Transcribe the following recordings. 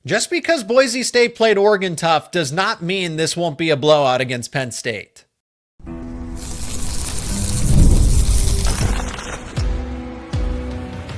Just because Boise State played Oregon tough does not mean this won't be a blowout against Penn State.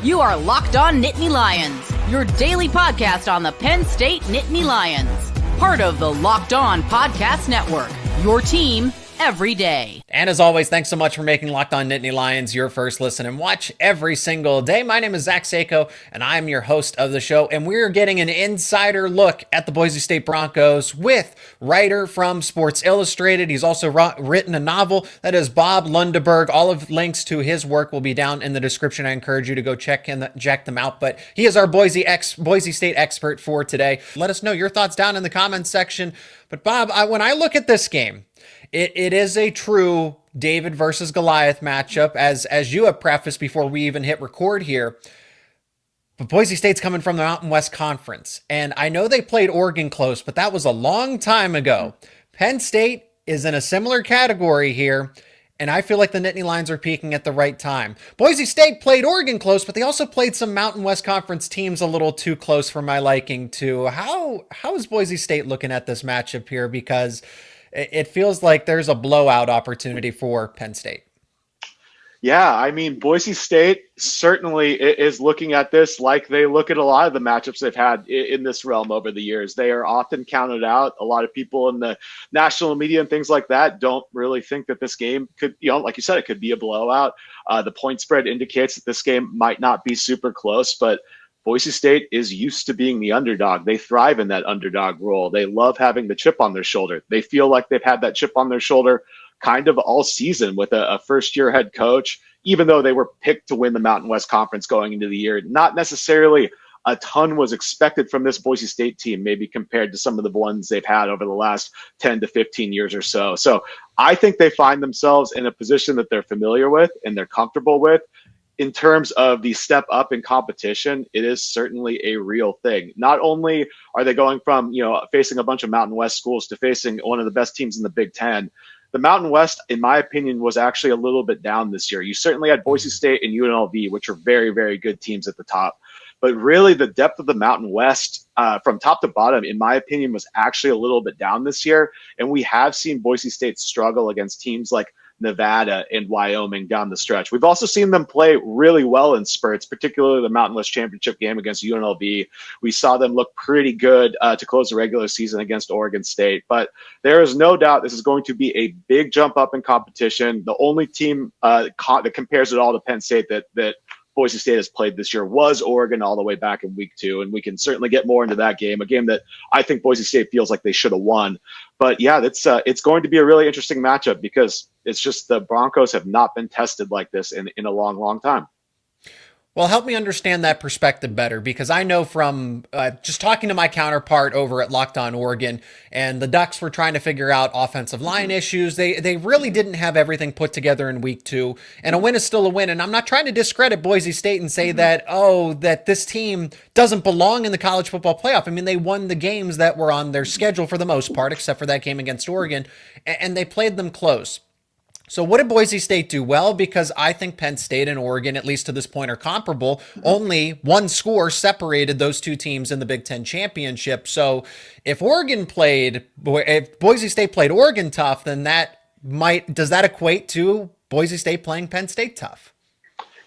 You are Locked On Nittany Lions, your daily podcast on the Penn State Nittany Lions. Part of the Locked On Podcast Network, your team every day. And as always, thanks so much for making Locked On Nittany Lions your first listen and watch every single day. My name is Zach Sako, and I'm your host of the show, and we're getting an insider look at the Boise State Broncos with writer from Sports Illustrated. He's also written a novel that is Bob Lundeberg. All of links to his work will be down in the description. I encourage you to go check them out, but he is our Boise State expert for today. Let us know your thoughts down in the comments section. But Bob, when I look at this game, it is a true David versus Goliath matchup, as you have prefaced before we even hit record here. But Boise State's coming from the Mountain West Conference, and I know they played Oregon close, but that was a long time ago. Penn State is in a similar category here, and I feel like the Nittany Lions are peaking at the right time. Boise State played Oregon close, but they also played some Mountain West Conference teams a little too close for my liking too. How is Boise State looking at this matchup here? Because it feels like there's a blowout opportunity for Penn State. Yeah, I mean, Boise State certainly is looking at this like they look at a lot of the matchups they've had in this realm over the years. They are often counted out. A lot of people in the national media and things like that don't really think that this game could, like you said, it could be a blowout. The point spread indicates that this game might not be super close, but Boise State is used to being the underdog. They thrive in that underdog role. They love having the chip on their shoulder. They feel like they've had that chip on their shoulder kind of all season with a first-year head coach, even though they were picked to win the Mountain West Conference going into the year. Not necessarily a ton was expected from this Boise State team, maybe compared to some of the ones they've had over the last 10 to 15 years or so. So I think they find themselves in a position that they're familiar with and they're comfortable with. In terms of the step up in competition, it is certainly a real thing. Not only are they going from, facing a bunch of Mountain West schools to facing one of the best teams in the Big Ten, the Mountain West, in my opinion, was actually a little bit down this year. You certainly had Boise State and UNLV, which are very, very good teams at the top. But really, the depth of the Mountain West from top to bottom, in my opinion, was actually a little bit down this year. And we have seen Boise State struggle against teams like Nevada and Wyoming down the stretch. We've also seen them play really well in spurts, particularly the Mountain West Championship game against UNLV. We saw them look pretty good to close the regular season against Oregon State. But there is no doubt this is going to be a big jump up in competition. The only team that compares it all to Penn State that Boise State has played this year was Oregon all the way back in week 2. And we can certainly get more into that game, a game that I think Boise State feels like they should have won. But yeah, it's going to be a really interesting matchup because it's just the Broncos have not been tested like this in a long, long time. Well, help me understand that perspective better, because I know from just talking to my counterpart over at Locked On Oregon, and the Ducks were trying to figure out offensive line issues. They really didn't have everything put together in week 2, and a win is still a win. And I'm not trying to discredit Boise State and say that this team doesn't belong in the college football playoff. I mean, they won the games that were on their schedule for the most part, except for that game against Oregon, and they played them close. So what did Boise State do well? Because I think Penn State and Oregon, at least to this point, are comparable. Only one score separated those two teams in the Big Ten championship. So if Boise State played Oregon tough, then does that equate to Boise State playing Penn State tough?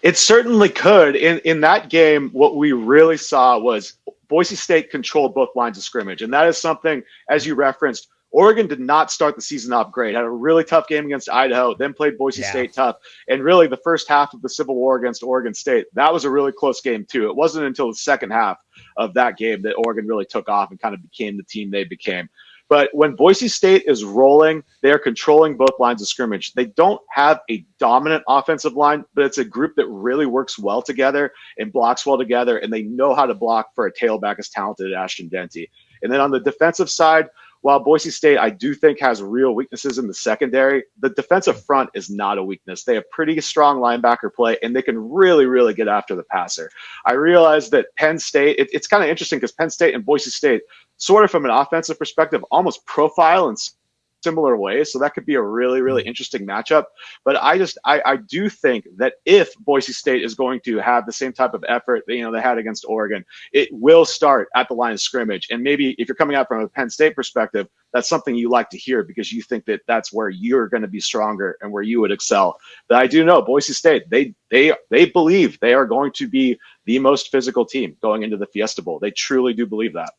It certainly could. In that game, what we really saw was Boise State controlled both lines of scrimmage. And that is something, as you referenced, Oregon did not start the season off great. Had a really tough game against Idaho, then played Boise State tough. And really the first half of the Civil War against Oregon State, that was a really close game too. It wasn't until the second half of that game that Oregon really took off and kind of became the team they became. But when Boise State is rolling, they are controlling both lines of scrimmage. They don't have a dominant offensive line, but it's a group that really works well together and blocks well together, and they know how to block for a tailback as talented as Ashton Jeanty. And then on the defensive side, while Boise State, I do think, has real weaknesses in the secondary, the defensive front is not a weakness. They have pretty strong linebacker play, and they can really, really get after the passer. I realize that Penn State, it's kind of interesting because Penn State and Boise State, sort of from an offensive perspective, almost profile and similar ways. So that could be a really, really interesting matchup. But I do think that if Boise State is going to have the same type of effort they had against Oregon, it will start at the line of scrimmage. And maybe if you're coming out from a Penn State perspective, that's something you like to hear because you think that that's where you're going to be stronger and where you would excel. But I do know Boise State, they believe they are going to be the most physical team going into the Fiesta Bowl. They truly do believe that.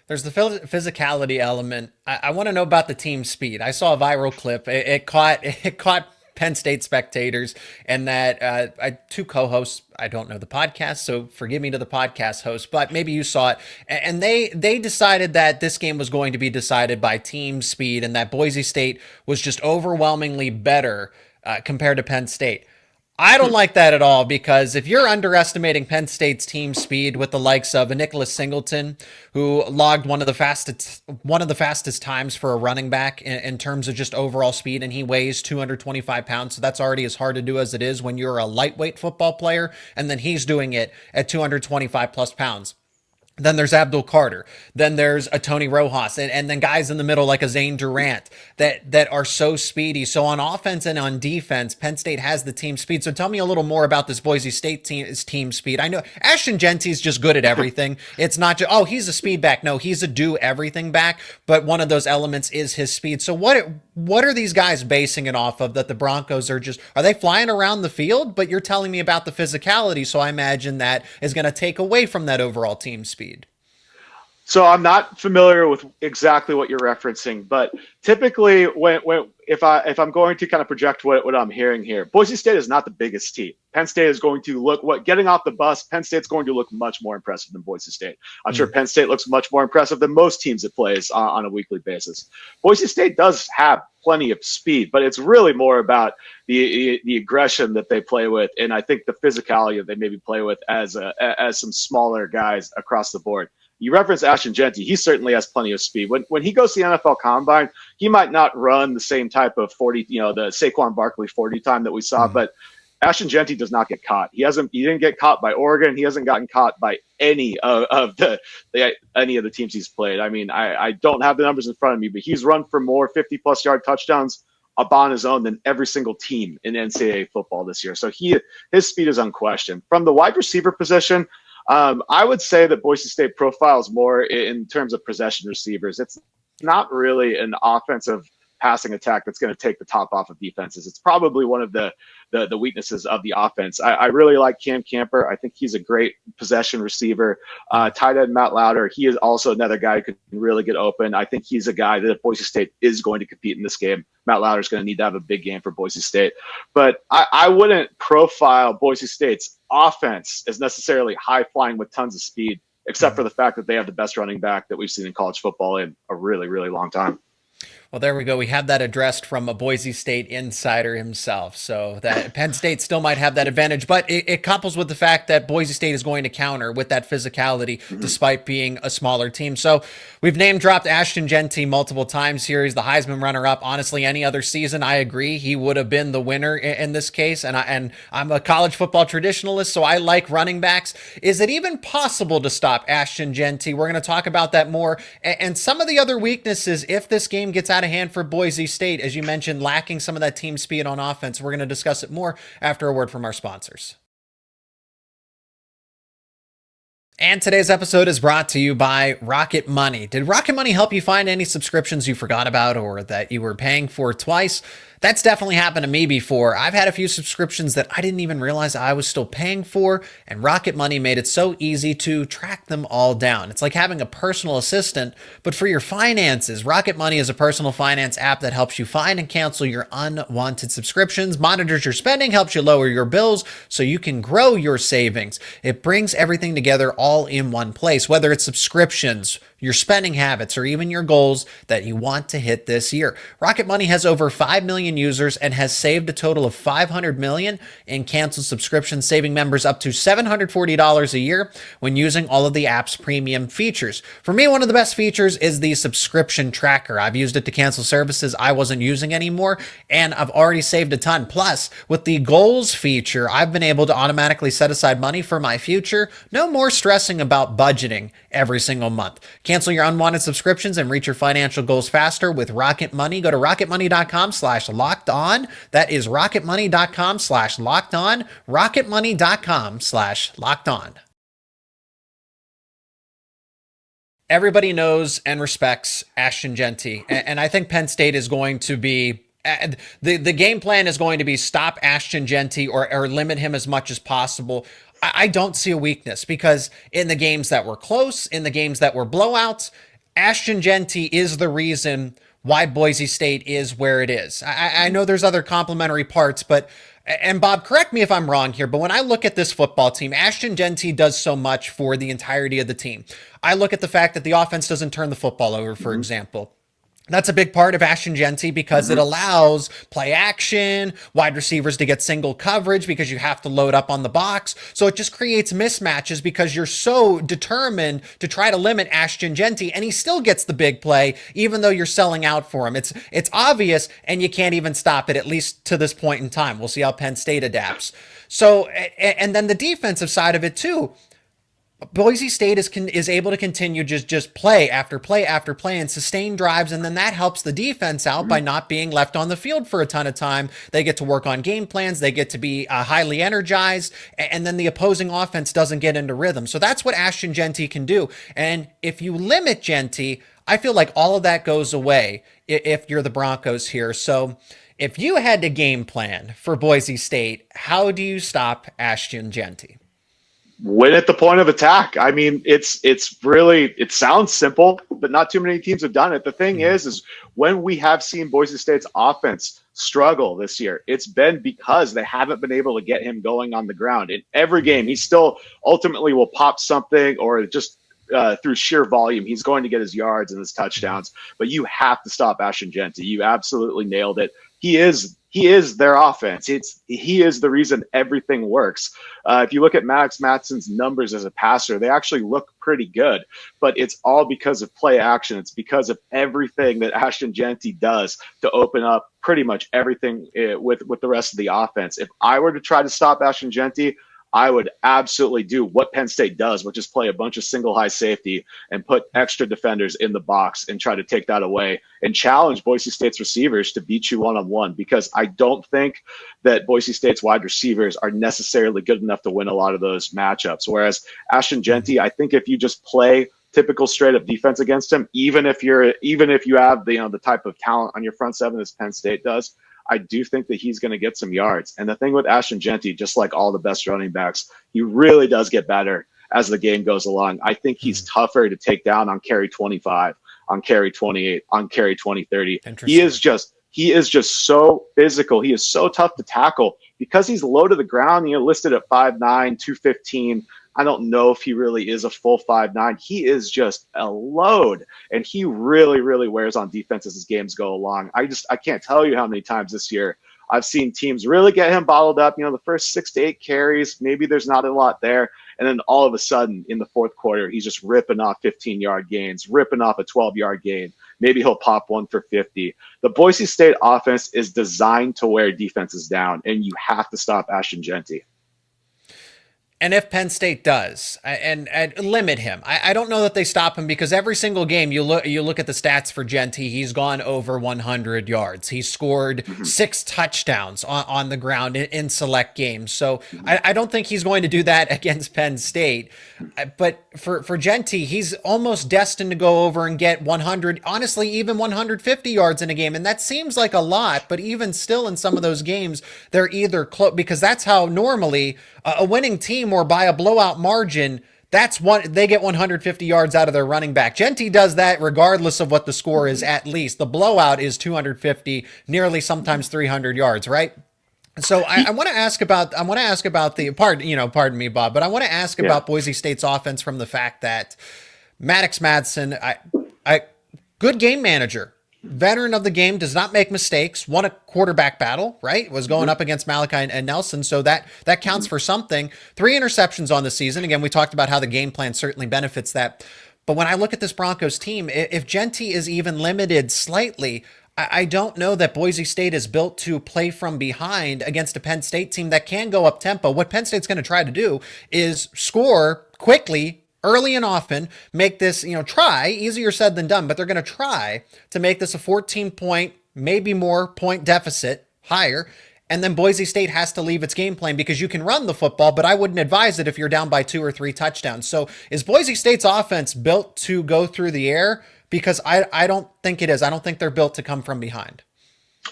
There's the physicality element. I want to know about the team speed. I saw a viral clip. It caught Penn State spectators, and that two co-hosts, I don't know the podcast, so forgive me to the podcast host, but maybe you saw it, and they decided that this game was going to be decided by team speed, and that Boise State was just overwhelmingly better compared to Penn State. I don't like that at all, because if you're underestimating Penn State's team speed with the likes of a Nicholas Singleton, who logged one of the fastest times for a running back in terms of just overall speed, and he weighs 225 pounds, so that's already as hard to do as it is when you're a lightweight football player, and then he's doing it at 225 plus pounds. Then there's Abdul Carter. Then there's a Tony Rojas, and then guys in the middle like a Zane Durant that are so speedy. So on offense and on defense, Penn State has the team speed. So tell me a little more about this Boise State team speed. I know Ashton Jeanty is just good at everything. It's not just, oh, he's a speed back. No, he's a do everything back. But one of those elements is his speed. So what are these guys basing it off of, that the Broncos are they flying around the field? But you're telling me about the physicality. So I imagine that is going to take away from that overall team speed. So I'm not familiar with exactly what you're referencing, but typically if I'm going to kind of project what I'm hearing here, Boise State is not the biggest team. Penn State is going to getting off the bus, Penn State's going to look much more impressive than Boise State. I'm sure Penn State looks much more impressive than most teams it plays on a weekly basis. Boise State does have plenty of speed, but it's really more about the aggression that they play with, and I think the physicality that they maybe play with as some smaller guys across the board. You reference Ashton Jeanty. He certainly has plenty of speed. When he goes to the NFL Combine, he might not run the same type of 40, the Saquon Barkley 40 time that we saw, but Ashton Jeanty does not get caught. He didn't get caught by Oregon. He hasn't gotten caught by any of the teams he's played. I mean, I don't have the numbers in front of me, but he's run for more 50-plus yard touchdowns upon his own than every single team in NCAA football this year. So his speed is unquestioned. From the wide receiver position, I would say that Boise State profiles more in terms of possession receivers. It's not really an offensive passing attack that's going to take the top off of defenses. It's probably one of the weaknesses of the offense. I really like Cam Camper. I think he's a great possession receiver. Tight end Matt Lauder, he is also another guy who can really get open. I think he's a guy that if Boise State is going to compete in this game, Matt Lauder is going to need to have a big game for Boise State. But I wouldn't profile Boise State's offense as necessarily high flying with tons of speed, except for the fact that they have the best running back that we've seen in college football in a really, really long time. Well, there we go. We have that addressed from a Boise State insider himself. So that Penn State still might have that advantage, but it couples with the fact that Boise State is going to counter with that physicality despite being a smaller team. So we've name dropped Ashton Jeanty multiple times here. He's the Heisman runner-up. Honestly, any other season, I agree, he would have been the winner in this case. And I'm a college football traditionalist, so I like running backs. Is it even possible to stop Ashton Jeanty? We're going to talk about that more. And some of the other weaknesses, if this game gets out of hand for Boise State, as you mentioned, lacking some of that team speed on offense. We're going to discuss it more after a word from our sponsors. And today's episode is brought to you by Rocket Money. Did Rocket Money help you find any subscriptions you forgot about or that you were paying for twice? That's definitely happened to me before. I've had a few subscriptions that I didn't even realize I was still paying for, and Rocket Money made it so easy to track them all down. It's like having a personal assistant, but for your finances. Rocket Money is a personal finance app that helps you find and cancel your unwanted subscriptions, monitors your spending, helps you lower your bills so you can grow your savings. It brings everything together all in one place, whether it's subscriptions, your spending habits, or even your goals that you want to hit this year. Rocket Money has over 5 million users and has saved a total of $500 million in canceled subscriptions, saving members up to $740 a year when using all of the app's premium features. For me, one of the best features is the subscription tracker. I've used it to cancel services I wasn't using anymore, and I've already saved a ton. Plus, with the goals feature, I've been able to automatically set aside money for my future. No more stressing about budgeting every single month. Cancel your unwanted subscriptions and reach your financial goals faster with Rocket Money. Go to rocketmoney.com/locked-on. That is rocketmoney.com/locked-on. rocketmoney.com/locked-on. Everybody knows and respects Ashton Jeanty, and I think Penn State is going to be the game plan is going to be stop Ashton Jeanty or limit him as much as possible. I don't see a weakness because in the games that were close, in the games that were blowouts, Ashton Jeanty is the reason why Boise State is where it is. I know there's other complementary parts, but, and Bob, correct me if I'm wrong here, but when I look at this football team, Ashton Jeanty does so much for the entirety of the team. I look at the fact that the offense doesn't turn the football over, for example. That's a big part of Ashton Jeanty because it allows play action, wide receivers to get single coverage because you have to load up on the box. So it just creates mismatches because you're so determined to try to limit Ashton Jeanty, and he still gets the big play even though you're selling out for him. It's obvious, and you can't even stop it, at least to this point in time. We'll see how Penn State adapts. So, and then the defensive side of it too. Boise State is able to continue just play after play after play and sustain drives, and then that helps the defense out by not being left on the field for a ton of time. They get to work on game plans, they get to be highly energized, and then the opposing offense doesn't get into rhythm. So that's what Ashton Jeanty can do. And if you limit Jeanty, I feel like all of that goes away if you're the Broncos here. So if you had to game plan for Boise State, how do you stop Ashton Jeanty? Win at the point of attack. I mean, it's really, it sounds simple, but not too many teams have done it. The thing is when we have seen Boise State's offense struggle this year, it's been because they haven't been able to get him going on the ground. In every game, he still ultimately will pop something, or just through sheer volume, he's going to get his yards and his touchdowns. But you have to stop Ashton Jeanty. You absolutely nailed it. He is their offense. He is the reason everything works. If you look at Madsen's numbers as a passer, they actually look pretty good, but it's all because of play action. It's because of everything that Ashton Jeanty does to open up pretty much everything with the rest of the offense. If I were to try to stop Ashton Jeanty, I would absolutely do what Penn State does, which is play a bunch of single high safety and put extra defenders in the box and try to take that away and challenge Boise State's receivers to beat you one-on-one, because I don't think that Boise State's wide receivers are necessarily good enough to win a lot of those matchups. Whereas Ashton Jeanty, I think if you just play typical straight up defense against him, even if you have the type of talent on your front seven as Penn State does, I do think that he's going to get some yards. And the thing with Ashton Jeanty, just like all the best running backs, he really does get better as the game goes along. I think he's tougher to take down on carry 25, on carry 28, on carry 20, 30. He is just so physical. He is so tough to tackle because he's low to the ground, listed at 5'9", 215. I don't know if he really is a full 5'9". He is just a load, and he really, really wears on defense as his games go along. I can't tell you how many times this year I've seen teams really get him bottled up. The first 6 to 8 carries, maybe there's not a lot there. And then all of a sudden in the fourth quarter, he's just ripping off 15-yard gains, ripping off a 12-yard gain. Maybe he'll pop one for 50. The Boise State offense is designed to wear defenses down, and you have to stop Ashton Jeanty. And if Penn State does, and limit him, I don't know that they stop him, because every single game you look at the stats for Jeanty, he's gone over 100 yards. He's scored 6 touchdowns on the ground in select games. So I don't think he's going to do that against Penn State. But for Jeanty, he's almost destined to go over and get 100, honestly, even 150 yards in a game. And that seems like a lot, but even still in some of those games, they're either close, because that's how normally a winning team, or by a blowout margin, they get 150 yards out of their running back. Jeanty does that regardless of what the score is. At least the blowout is 250, nearly sometimes 300 yards, right? So I want to ask about the pardon me, Bob, but I want to ask about Boise State's offense from the fact that Madsen, good game manager, veteran of the game, does not make mistakes, won a quarterback battle, right? Was going up against Malachi and Nelson. So that counts for something. 3 interceptions on the season. Again, we talked about how the game plan certainly benefits that. But when I look at this Broncos team, if Jeanty is even limited slightly, I don't know that Boise State is built to play from behind against a Penn State team that can go up tempo. What Penn State's going to try to do is score quickly early and often make this, try, easier said than done, but they're going to try to make this a 14 point, maybe more point deficit, higher. And then Boise State has to leave its game plan because you can run the football, but I wouldn't advise it if you're down by 2 or 3 touchdowns. So is Boise State's offense built to go through the air? Because I don't think it is. I don't think they're built to come from behind.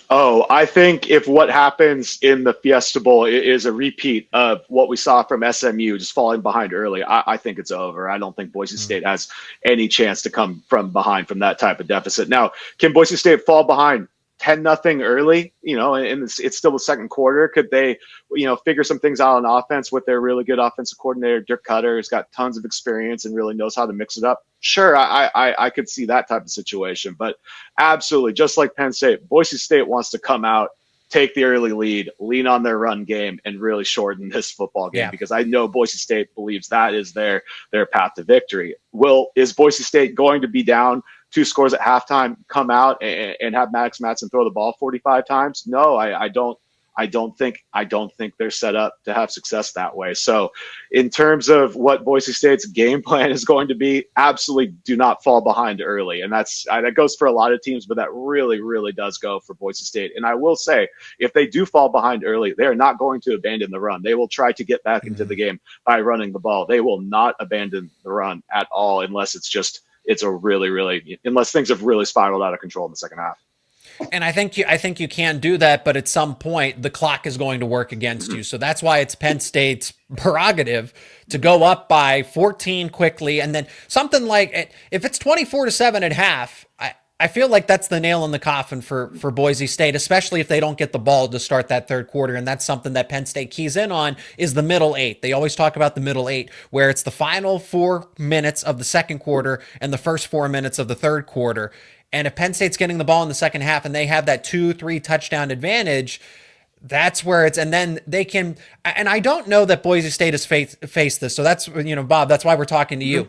Oh, I think if what happens in the Fiesta Bowl is a repeat of what we saw from SMU, just falling behind early, I think it's over. I don't think Boise State has any chance to come from behind from that type of deficit. Now, can Boise State fall behind 10-0 early, and it's still the second quarter? Could they, figure some things out on offense with their really good offensive coordinator, Dirk Cutter, who's got tons of experience and really knows how to mix it up? Sure, I could see that type of situation. But absolutely, just like Penn State, Boise State wants to come out, take the early lead, lean on their run game, and really shorten this football game, because I know Boise State believes that is their path to victory. Is Boise State going to be down 2 scores at halftime, come out and have Madsen throw the ball 45 times? No, I don't think they're set up to have success that way. So in terms of what Boise State's game plan is going to be, absolutely do not fall behind early. And that goes for a lot of teams, but that really, really does go for Boise State. And I will say, if they do fall behind early, they are not going to abandon the run. They will try to get back into the game by running the ball. They will not abandon the run at all unless unless things have really spiraled out of control in the second half. And I think you can do that, but at some point the clock is going to work against you. So that's why it's Penn State's prerogative to go up by 14 quickly, and then something like, if it's 24-7 at half, I feel like that's the nail in the coffin for Boise State, especially if they don't get the ball to start that third quarter. And that's something that Penn State keys in on, is the middle 8. They always talk about the middle 8, where it's the final 4 minutes of the second quarter and the first 4 minutes of the third quarter. And if Penn State's getting the ball in the second half and they have that 2-3 touchdown advantage, that's where it's, and then they can, and I don't know that Boise State has faced this. So that's, Bob, that's why we're talking to you,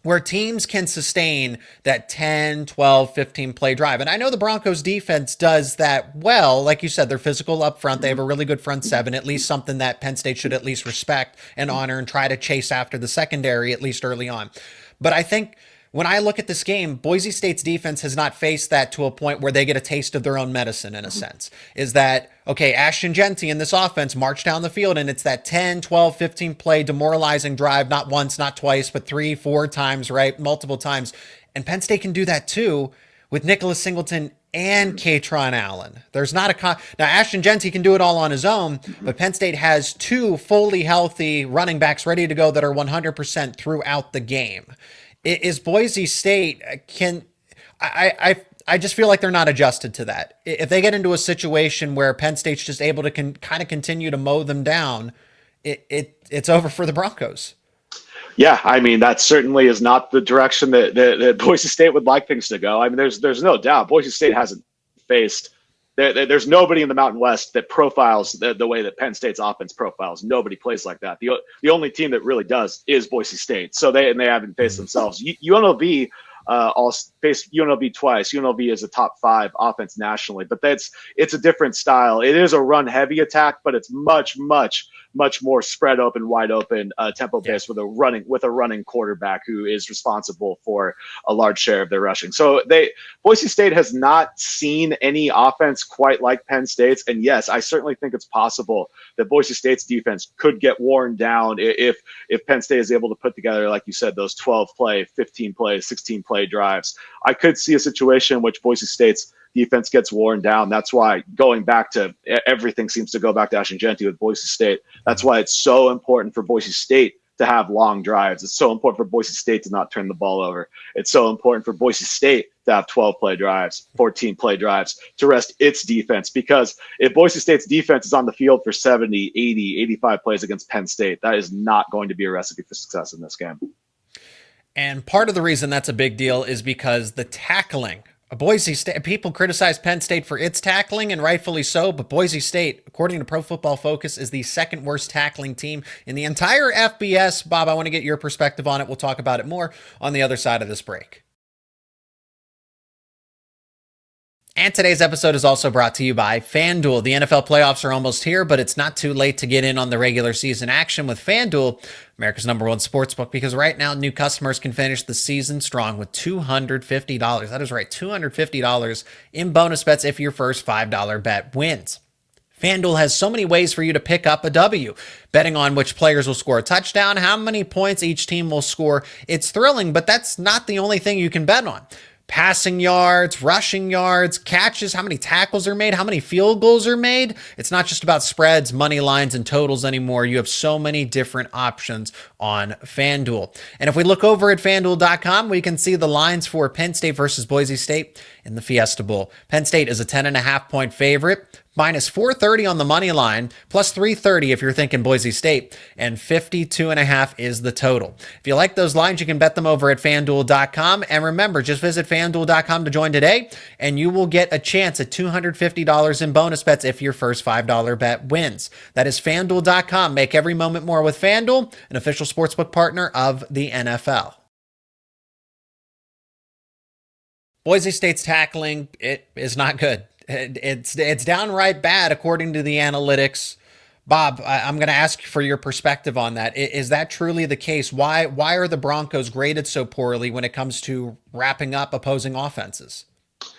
where teams can sustain that 10, 12, 15 play drive. And I know the Broncos defense does that well. Like you said, they're physical up front. They have a really good front seven, at least something that Penn State should at least respect and honor and try to chase after the secondary, at least early on. But I think when I look at this game, Boise State's defense has not faced that to a point where they get a taste of their own medicine, in a sense. Is that, okay, Ashton Jeanty in this offense march down the field, and it's that 10, 12, 15 play demoralizing drive, not once, not twice, but 3, 4 times, right? Multiple times. And Penn State can do that too with Nicholas Singleton and Katron Allen. There's not now Ashton Jeanty can do it all on his own, but Penn State has 2 fully healthy running backs ready to go that are 100% throughout the game. Is Boise State, I just feel like they're not adjusted to that. If they get into a situation where Penn State's just able to kind of continue to mow them down, it's over for the Broncos. Yeah, I mean, that certainly is not the direction that Boise State would like things to go. I mean, there's no doubt Boise State hasn't faced. There's nobody in the Mountain West that profiles the way that Penn State's offense profiles. Nobody plays like that. The only team that really does is Boise State. So they haven't faced themselves. UNLV all faced UNLV twice. UNLV is a top 5 offense nationally, but it's a different style. It is a run heavy attack, but it's much more spread open, wide open, tempo based with a running quarterback who is responsible for a large share of their rushing. So Boise State has not seen any offense quite like Penn State's. And yes, I certainly think it's possible that Boise State's defense could get worn down if Penn State is able to put together, like you said, those 12 play, 15 play, 16 play drives. I could see a situation in which Boise State's defense gets worn down. That's why going back to everything seems to go back to Ashton Jeanty with Boise State. That's why it's so important for Boise State to have long drives. It's so important for Boise State to not turn the ball over. It's so important for Boise State to have 12 play drives, 14 play drives to rest its defense. Because if Boise State's defense is on the field for 70, 80, 85 plays against Penn State, that is not going to be a recipe for success in this game. And part of the reason that's a big deal is because the tackling. Boise State, people criticize Penn State for its tackling, and rightfully so, but Boise State, according to Pro Football Focus, is the second worst tackling team in the entire FBS. Bob, I want to get your perspective on it. We'll talk about it more on the other side of this break. And today's episode is also brought to you by FanDuel. The NFL playoffs are almost here, but it's not too late to get in on the regular season action with FanDuel, America's #1 sportsbook, because right now new customers can finish the season strong with $250. That is right, $250 in bonus bets if your first $5 bet wins. FanDuel has so many ways for you to pick up a W. Betting on which players will score a touchdown, how many points each team will score. It's thrilling, but that's not the only thing you can bet on. Passing yards, rushing yards, catches, how many tackles are made, how many field goals are made. It's not just about spreads, money lines, and totals anymore. You have so many different options on FanDuel. And if we look over at FanDuel.com, we can see the lines for Penn State versus Boise State in the Fiesta Bowl. Penn State is a 10.5-point favorite. Minus 430 on the money line, plus 330 if you're thinking Boise State, and 52.5 is the total. If you like those lines, you can bet them over at FanDuel.com. And remember, just visit FanDuel.com to join today, and you will get a chance at $250 in bonus bets if your first $5 bet wins. That is FanDuel.com. Make every moment more with FanDuel, an official sportsbook partner of the NFL. Boise State's tackling, it is not good. It's downright bad according to the analytics. Bob, I'm going to ask for your perspective on that. Is that truly the case? Why are the Broncos graded so poorly when it comes to wrapping up opposing offenses?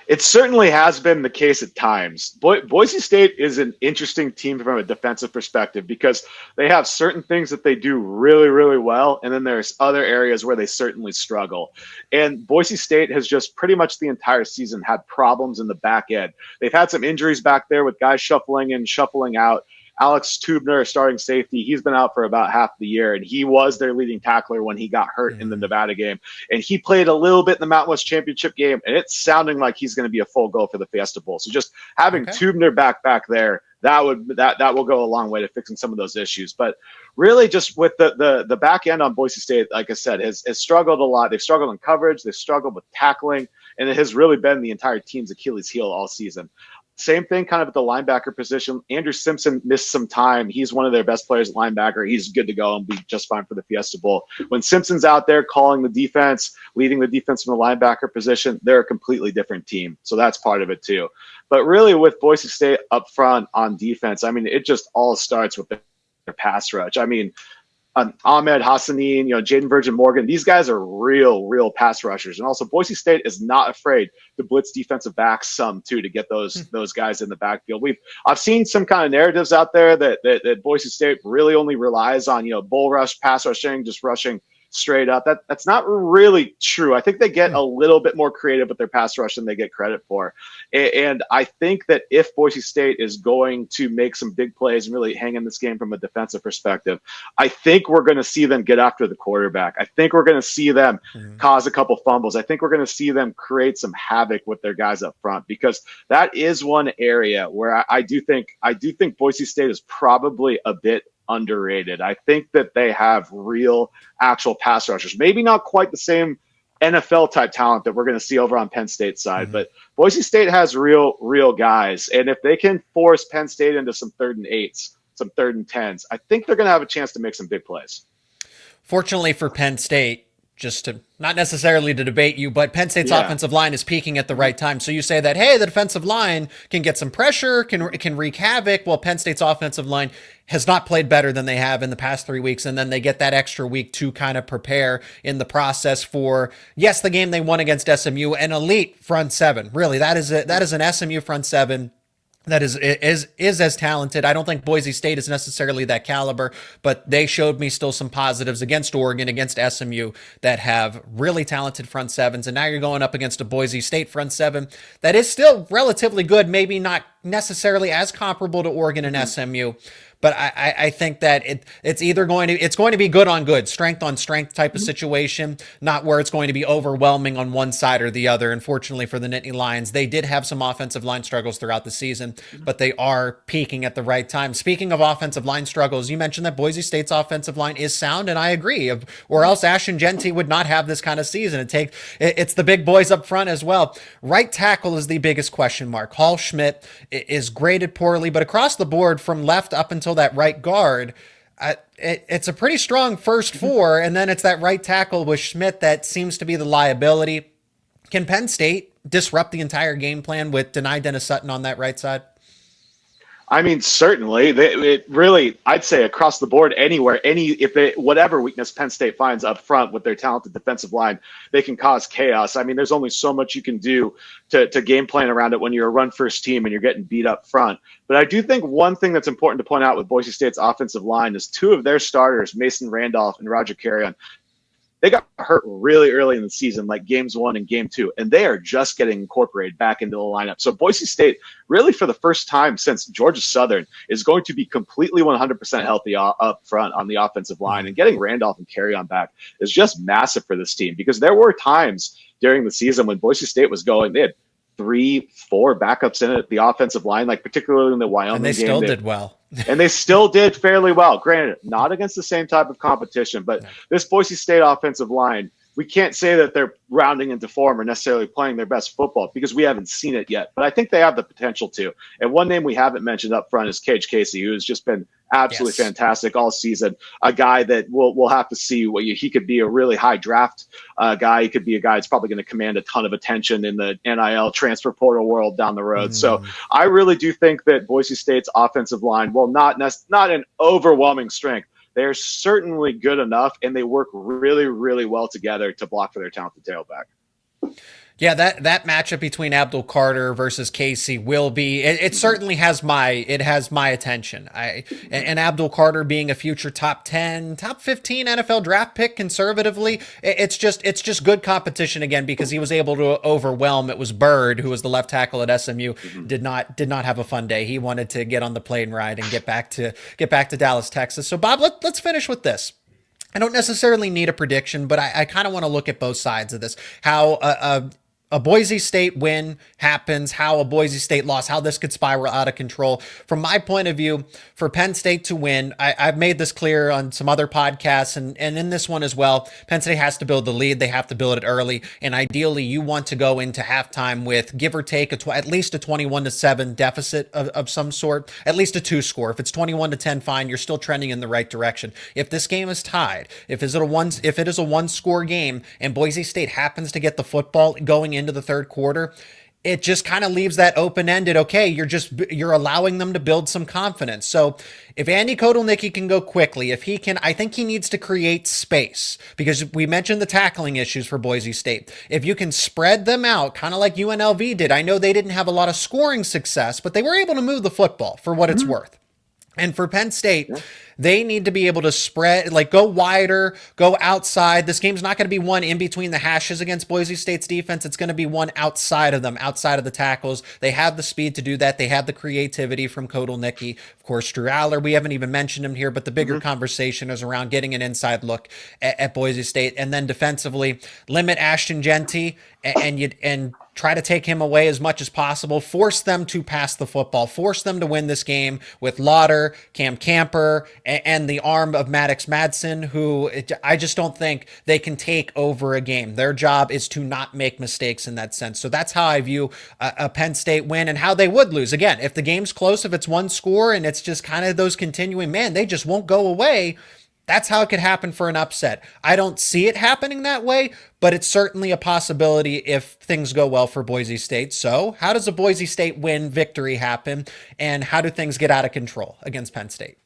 It certainly has been the case at times. Boise State is an interesting team from a defensive perspective because they have certain things that they do really, really well, and then there's other areas where they certainly struggle. And Boise State has just pretty much the entire season had problems in the back end. They've had some injuries back there with guys shuffling in, shuffling out. Alex Tubner, starting safety, he's been out for about half the year, and he was their leading tackler when he got hurt in the Nevada game. And he played a little bit in the Mountain West Championship game, and it's sounding like he's going to be a full go for the Fiesta Bowl. So just having Tubner back there, that will go a long way to fixing some of those issues. But really, just with the back end on Boise State, like I said, has struggled a lot. They've struggled in coverage, they've struggled with tackling, and it has really been the entire team's Achilles heel all season. Same thing kind of at the linebacker position. Andrew Simpson missed some time. He's one of their best players at linebacker. He's good to go and be just fine for the Fiesta Bowl. When Simpson's out there calling the defense, leading the defense from the linebacker position, they're a completely different team. So that's part of it too. But really with Boise State up front on defense, I mean, it just all starts with their pass rush. I mean, Ahmed, Hassanein, Jaden Virgin-Morgan, these guys are real pass rushers. And also Boise State is not afraid to blitz defensive backs some too to get those guys in the backfield. I've seen some kind of narratives out there that Boise State really only relies on, bull rush, pass rushing, just rushing straight up. That's not really true. I think they get a little bit more creative with their pass rush than they get credit for. And I think that if Boise State is going to make some big plays and really hang in this game from a defensive perspective, I think we're going to see them get after the quarterback. I think we're going to see them cause a couple fumbles. I think we're going to see them create some havoc with their guys up front, because that is one area where I do think Boise State is probably a bit underrated. I think that they have real actual pass rushers, maybe not quite the same NFL type talent that we're going to see over on Penn State's side, but Boise State has real guys. And if they can force Penn State into some 3rd and 8s, some 3rd and 10s, I think they're going to have a chance to make some big plays. Fortunately for Penn State, just to not necessarily to debate you, but Penn State's offensive line is peaking at the right time. So you say that, hey, the defensive line can get some pressure, can wreak havoc. Well, Penn State's offensive line has not played better than they have in the past 3 weeks. And then they get that extra week to kind of prepare in the process for, yes, the game they won against SMU, an elite front seven. Really, that is an SMU front seven that is as talented. I don't think Boise State is necessarily that caliber, but they showed me still some positives against Oregon, against SMU, that have really talented front sevens. And now you're going up against a Boise State front seven that is still relatively good, maybe not necessarily as comparable to Oregon and SMU. But I think that it's going to be good on good, strength on strength type of situation, not where it's going to be overwhelming on one side or the other. Unfortunately for the Nittany Lions, they did have some offensive line struggles throughout the season, but they are peaking at the right time. Speaking of offensive line struggles, you mentioned that Boise State's offensive line is sound, and I agree. Or else Ashton Jeanty would not have this kind of season. It's the big boys up front as well. Right tackle is the biggest question mark. Hall Schmidt is graded poorly, but across the board from left up until that right guard, it's a pretty strong first four, and then it's that right tackle with Schmidt that seems to be the liability. Can Penn State disrupt the entire game plan with Deni Dennis Sutton on that right side? I mean, certainly. It really, I'd say across the board, anywhere, whatever weakness Penn State finds up front with their talented defensive line, they can cause chaos. I mean, there's only so much you can do to game plan around it when you're a run-first team and you're getting beat up front. But I do think one thing that's important to point out with Boise State's offensive line is two of their starters, Mason Randolph and Roger Carrion, they got hurt really early in the season, like games 1 and game 2, and they are just getting incorporated back into the lineup. So Boise State, really for the first time since Georgia Southern, is going to be completely 100% healthy up front on the offensive line. And getting Randolph and Carrion back is just massive for this team, because there were times during the season when Boise State was going, they had 3-4 backups in it, the offensive line, like particularly in the Wyoming game. And they still did well. And they still did fairly well. Granted, not against the same type of competition, but this Boise State offensive line, we can't say that they're rounding into form or necessarily playing their best football because we haven't seen it yet. But I think they have the potential to. And one name we haven't mentioned up front is Cage Casey, who has just been absolutely fantastic all season. A guy that we'll have to see. He could be a really high draft guy. He could be a guy that's probably going to command a ton of attention in the NIL transfer portal world down the road. So I really do think that Boise State's offensive line, while not an overwhelming strength, they're certainly good enough, and they work really, really well together to block for their talented tailback. Yeah, that matchup between Abdul Carter versus Casey will be. It certainly has my attention. And Abdul Carter being a future top 10, top 15 NFL draft pick conservatively, it's just good competition again, because he was able to overwhelm. It was Bird, who was the left tackle at SMU, did not have a fun day. He wanted to get on the plane ride and get back to Dallas, Texas. So Bob, let's finish with this. I don't necessarily need a prediction, but I kind of want to look at both sides of this. How a Boise State win happens, how a Boise State loss, how this could spiral out of control. From my point of view, for Penn State to win, I've made this clear on some other podcasts and in this one as well. Penn State has to build the lead. They have to build it early. And ideally, you want to go into halftime with, give or take, at least a 21-7 deficit of some sort, at least a 2 score. If it's 21-10, fine, you're still trending in the right direction. If this game is tied, if it is a 1-score game and Boise State happens to get the football going into the third quarter, it just kind of leaves that open-ended. Okay, you're allowing them to build some confidence. So if Andy Kotelnicki can go quickly, if he can, I think he needs to create space, because we mentioned the tackling issues for Boise State. If you can spread them out, kind of like UNLV did. I know they didn't have a lot of scoring success, but they were able to move the football for what it's worth. And for Penn State, they need to be able to spread, like go wider, go outside. This game's not going to be one in between the hashes against Boise State's defense. It's going to be one outside of them, outside of the tackles. They have the speed to do that. They have the creativity from Kotelnicki. Of course, Drew Aller, we haven't even mentioned him here, but the bigger conversation is around getting an inside look at Boise State. And then defensively, limit Ashton Jeanty and try to take him away as much as possible. Force them to pass the football. Force them to win this game with Lauder, Cam Camper, and the arm of Madsen, who I just don't think they can take over a game. Their job is to not make mistakes in that sense. So that's how I view a Penn State win and how they would lose. Again, if the game's close, if it's 1 score and it's just kind of those continuing, they just won't go away. That's how it could happen for an upset. I don't see it happening that way, but it's certainly a possibility if things go well for Boise State. So how does a Boise State victory happen, and how do things get out of control against Penn State?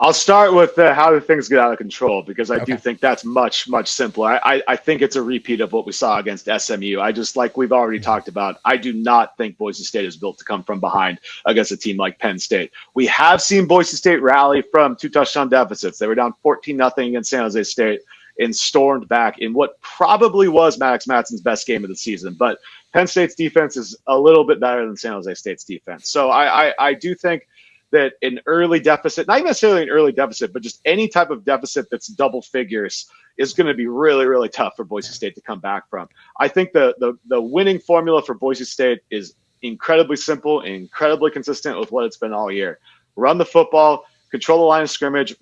I'll start with how do things get out of control, because I do think that's much, much simpler. I think it's a repeat of what we saw against SMU. Like we've already talked about, I do not think Boise State is built to come from behind against a team like Penn State. We have seen Boise State rally from 2 touchdown deficits. They were down 14-0 against San Jose State and stormed back in what probably was Madsen's best game of the season. But Penn State's defense is a little bit better than San Jose State's defense. So I do think that an early deficit, not even necessarily an early deficit, but just any type of deficit that's double figures is going to be really, really tough for Boise State to come back from. I think the winning formula for Boise State is incredibly simple and incredibly consistent with what it's been all year. Run the football, control the line of scrimmage.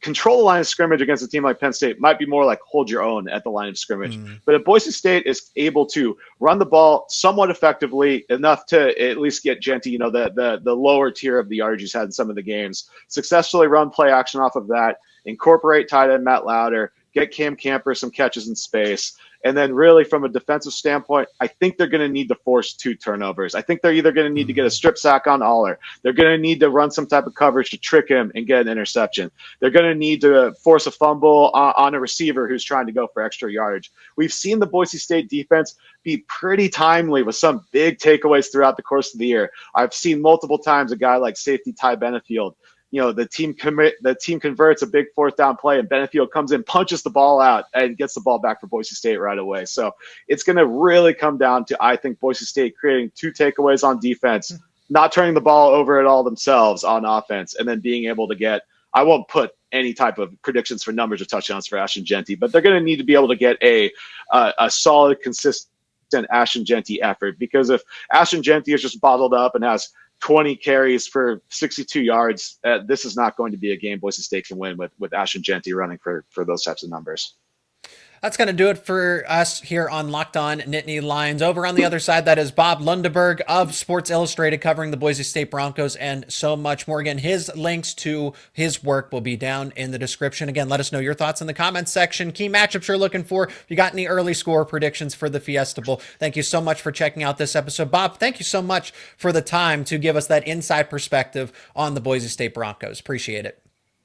Control the line of scrimmage against a team like Penn State might be more like hold your own at the line of scrimmage. But if Boise State is able to run the ball somewhat effectively, enough to at least get Jeanty, the lower tier of the yardage he's had in some of the games, successfully run play action off of that, incorporate tight end Matt Lauder, get Cam Camper some catches in space, And then really from a defensive standpoint, I think they're going to need to force 2 turnovers. I think they're either going to need to get a strip sack on Aller. They're going to need to run some type of coverage to trick him and get an interception. They're going to need to force a fumble on a receiver who's trying to go for extra yardage. We've seen the Boise State defense be pretty timely with some big takeaways throughout the course of the year. I've seen multiple times a guy like safety Ty Benefield, the team converts a big 4th down play, and Benefield comes in, punches the ball out, and gets the ball back for Boise State right away. So it's going to really come down to, I think, Boise State creating 2 takeaways on defense, not turning the ball over at all themselves on offense, and then being able to get, I won't put any type of predictions for numbers or touchdowns for Ashton Jeanty, but they're going to need to be able to get a solid, consistent Ashton Jeanty effort, because if Ashton Jeanty is just bottled up and has 20 carries for 62 yards, this is not going to be a game Boise State can win with Ashton Jeanty running for those types of numbers. That's going to do it for us here on Locked On Nittany Lions. Over on the other side, that is Bob Lundeberg of Sports Illustrated, covering the Boise State Broncos and so much more. Again, his links to his work will be down in the description. Again, let us know your thoughts in the comments section. Key matchups you're looking for. If you got any early score predictions for the Fiesta Bowl. Thank you so much for checking out this episode. Bob, thank you so much for the time to give us that inside perspective on the Boise State Broncos. Appreciate it.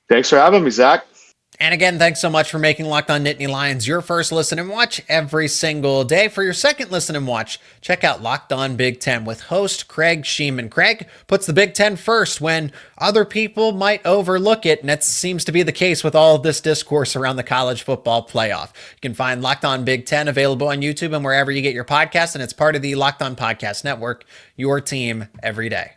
Thanks for having me, Zach. And again, thanks so much for making Locked On Nittany Lions your first listen and watch every single day. For your second listen and watch, check out Locked On Big Ten with host Craig Sheeman. Craig puts the Big Ten first when other people might overlook it, and that seems to be the case with all of this discourse around the college football playoff. You can find Locked On Big Ten available on YouTube and wherever you get your podcasts, and it's part of the Locked On Podcast Network, your team every day.